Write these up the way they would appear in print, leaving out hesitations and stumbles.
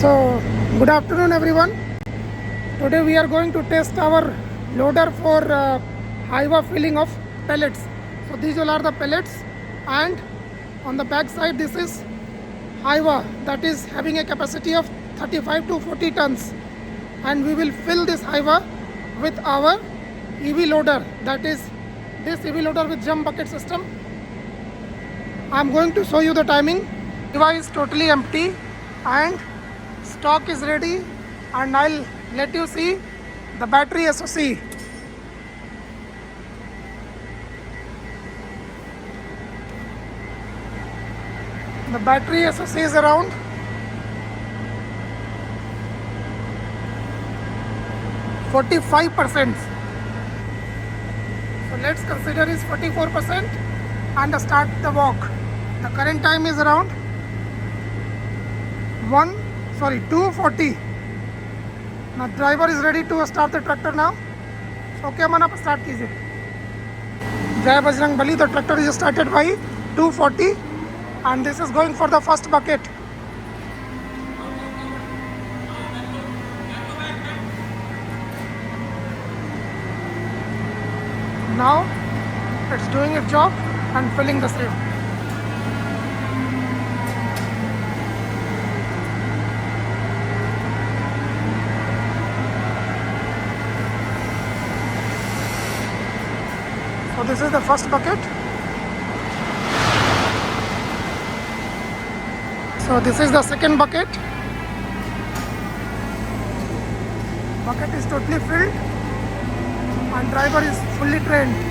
So, good afternoon everyone. Today we are going to test our loader for Hiva filling of pellets. So these all are the pellets, and on the back side this is Hiva that is having a capacity of 35 to 40 tons, and we will fill this Hiva with our EV loader, that is this EV loader with jump bucket system. I am going to show you the timing. Hiva is totally empty and stock is ready, and I'll let you see the battery SOC. The battery SOC is around 45%. So let's consider is 44% and start the walk. The current time is around 2:40. Now driver is ready to start the tractor now. Okay, man, आप start कीजिए. Jai Bajrang Bali. The tractor is started by 2:40, and this is going for the first bucket. Now it's doing its job and filling the same. So this is the first bucket. So this is the second bucket. Bucket is totally filled and driver is fully trained.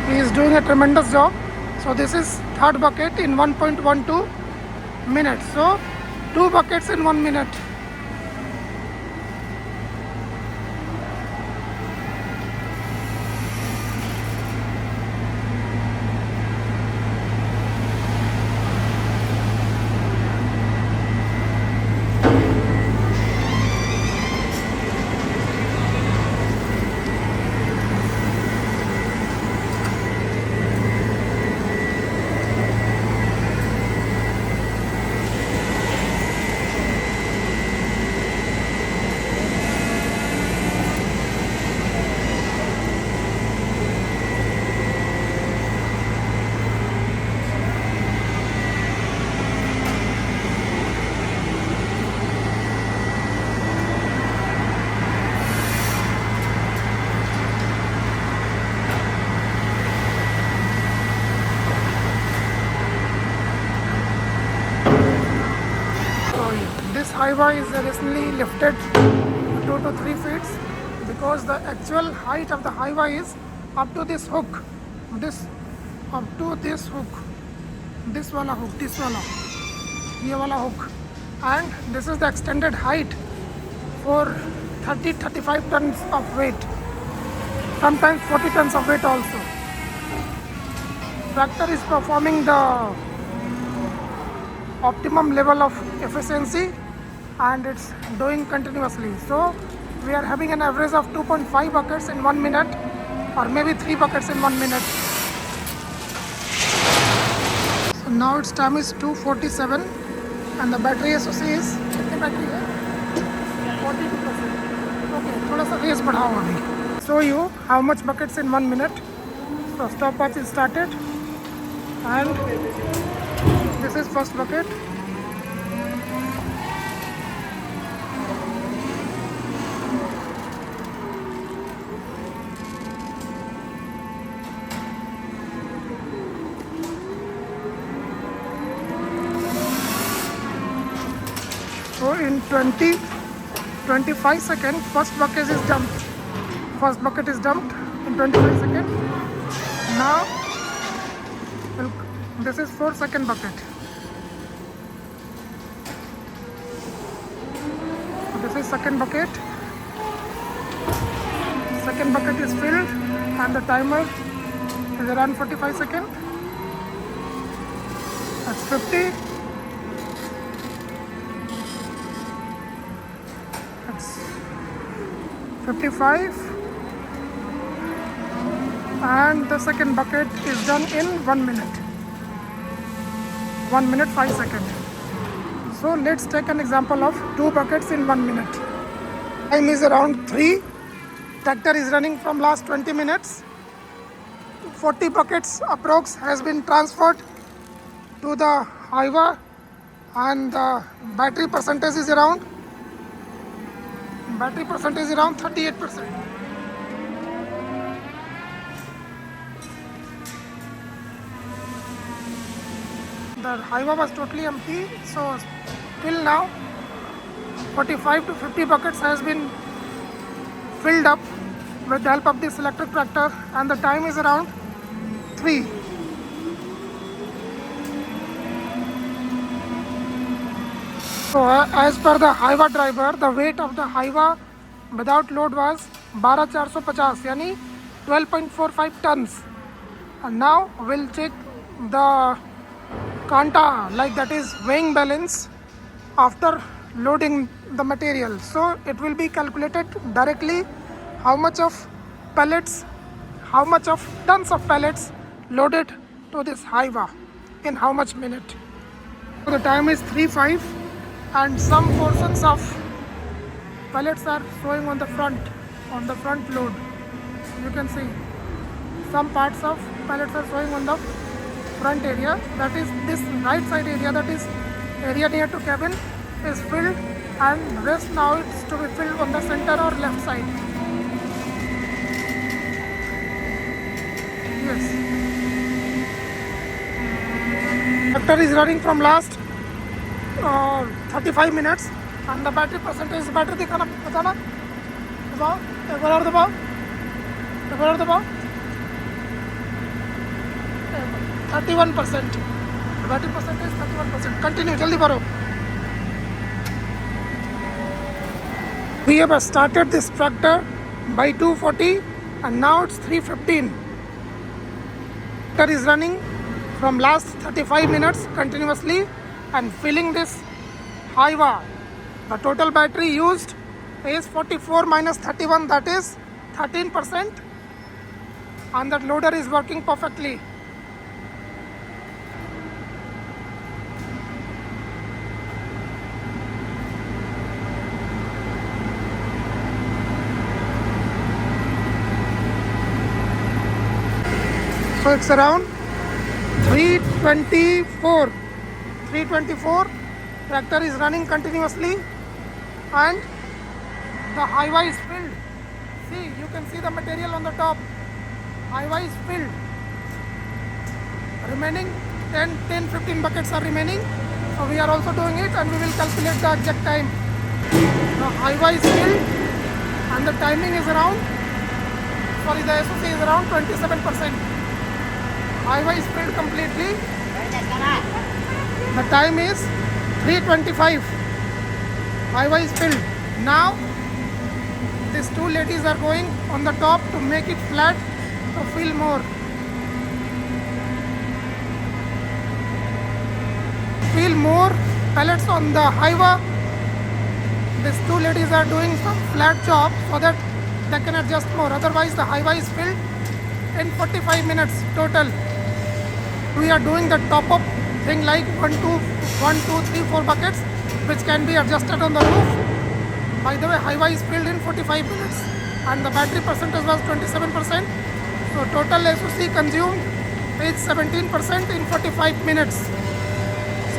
He is doing a tremendous job. So this is third bucket in 1.12 minutes. So 2 buckets in 1 minute. This Hiva is recently lifted 2 to 3 feet because the actual height of the Hiva is up to this hook, this wala hook, ye wala hook, and this is the extended height for 30-35 tons of weight, sometimes 40 tons of weight also. Tractor is performing the optimum level of efficiency and it's doing continuously. So we are having an average of 2.5 buckets in 1 minute, or maybe 3 buckets in 1 minute. So now its time is 2:47 and the battery SOC is कितनी battery है? 42%. Okay, थोड़ा सा race बढ़ाओ अभी. Show you how much buckets in 1 minute. So stopwatch is started and this is first bucket. So in 20-25 seconds, first bucket is dumped. First bucket is dumped in 25 seconds. Now this is for second bucket. This is second bucket. second bucket is filled and the timer is around 45 seconds. That's 50. That's 55. And the second bucket is done in 1 minute. 1 minute 5 seconds. So let's take an example of 2 buckets in 1 minute. Time is around 3. Tractor is running from last 20 minutes. 40 buckets approx has been transferred to the highway, and the battery percentage is around 38%. The highway was totally empty, so till now 45 to 50 buckets has been filled up with the help of this electric tractor, and the time is around 3. So as per the highway driver, the weight of the highway without load was 12450 yani 12.45 tons. And now we'll check the Kanta, like that is weighing balance after loading the material. So it will be calculated directly how much of pellets, how much of tons of pellets loaded to this highway in how much minute. So the time is 3:05 and some portions of pellets are showing on the front load. You can see some parts of pellets are showing on the front area, that is this right side area, that is area near to cabin is filled, and rest now it's to be filled on the center or left side. Yes. Tractor is running from last 35 minutes and the battery percentage, battery दिखाना बताना दबाओ, एक बार और दबाओ, 31%. Battery percentage 31%. Continue, जल्दी भरो. We have started this tractor by 2:40 and now it's 3:15. Tractor is running from last 35 minutes continuously and filling this highway. The total battery used is 44 minus 31, that is 13%, and that loader is working perfectly. So it's around 324. Tractor is running continuously and the highway is filled. See, you can see the material on the top. Highway is filled. Remaining 10-15 buckets are remaining. So we are also doing it and we will calculate the exact time. The highway is filled and the timing is around, the SOC is around 27%. Highway is filled completely. The time is 3:25. Highway is filled. Now these two ladies are going on the top to make it flat to fill more. Fill more pellets on the highway. These two ladies are doing some flat job so that they can adjust more. Otherwise the highway is filled in 45 minutes total. We are doing the top up thing like 1, 2, 3, 4 buckets which can be adjusted on the roof. By the way, highway is filled in 45 minutes and the battery percentage was 27%. So total SOC consumed is 17% in 45 minutes.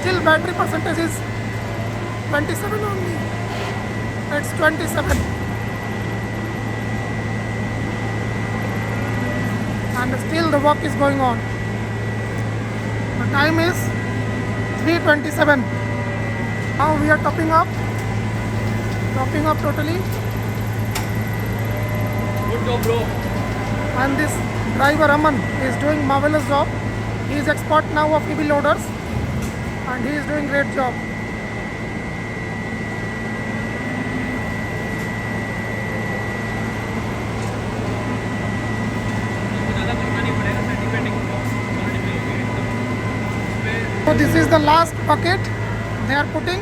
Still battery percentage is 27 only. It's 27. And still the work is going on. The time is 3:27. Now we are topping up totally. Good job, bro. And this driver Aman is doing marvelous job. He is expert now of EB loaders and he is doing great job. So this is the last bucket they are putting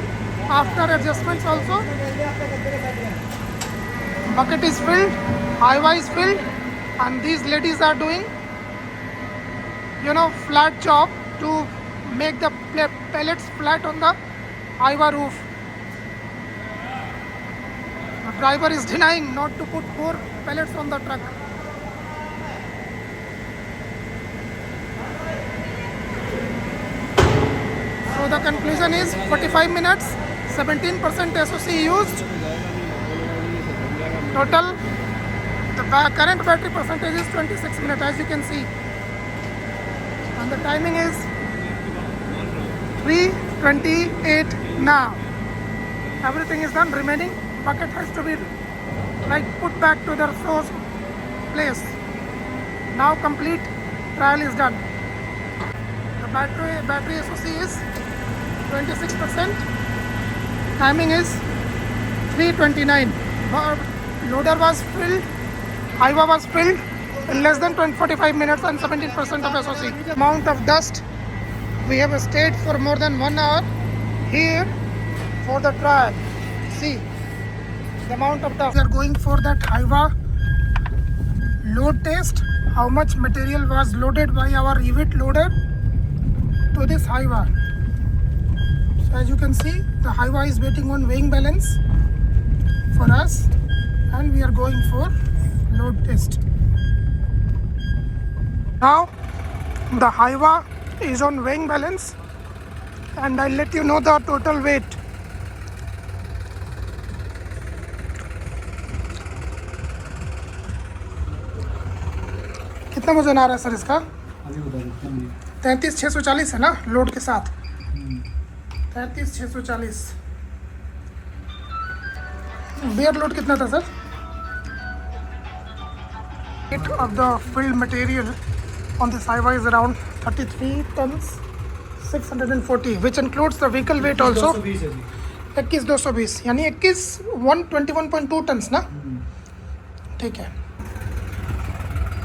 after adjustments also. Bucket is filled, highway is filled, and these ladies are doing, flat job to make the pellets flat on the highway roof. The driver is denying not to put more pellets on the truck. So the conclusion is 45 minutes, 17% SOC used. Total, the current battery percentage is 26 minutes, as you can see. And the timing is 3:28 now. Everything is done. Remaining bucket has to be put back to their source place. Now complete trial is done. The battery SOC is 26%. Timing is 3:29. Loader was filled, highway was filled in less than 45 minutes and 17% of SOC. Amount of dust. We have stayed for more than 1 hour here for the trial. See the amount of dust. We are going for that highway load test. How much material was loaded by our EVIT loader to this highway. So as you can see, the highway is waiting on weighing balance for us, and we are going for load test. Now the highway is on weighing balance, and I'll let you know the total weight. कितना वजन आ रहा है sir इसका? 33,640 है ना load के साथ. 33,640. Bear load कितना था sir? Weight of the filled material on this highway is around 33 tons 640, which includes the vehicle weight also. 21,220 यानी 121.2 टन्स ना. ठीक है.